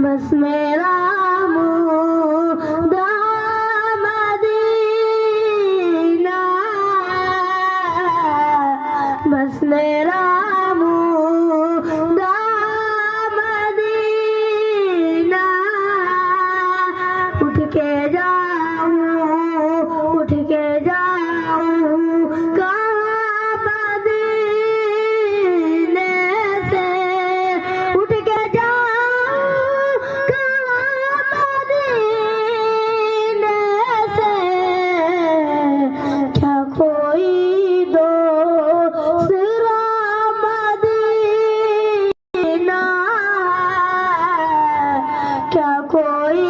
बस मेरा मुद्दा मदीना, बस मेरा मुद्दा मदीना। उठ के जाऊं कहाँ मदीने से, उठ के जाऊं कहाँ मदीने से। क्या कोई दूसरा मदीना, क्या कोई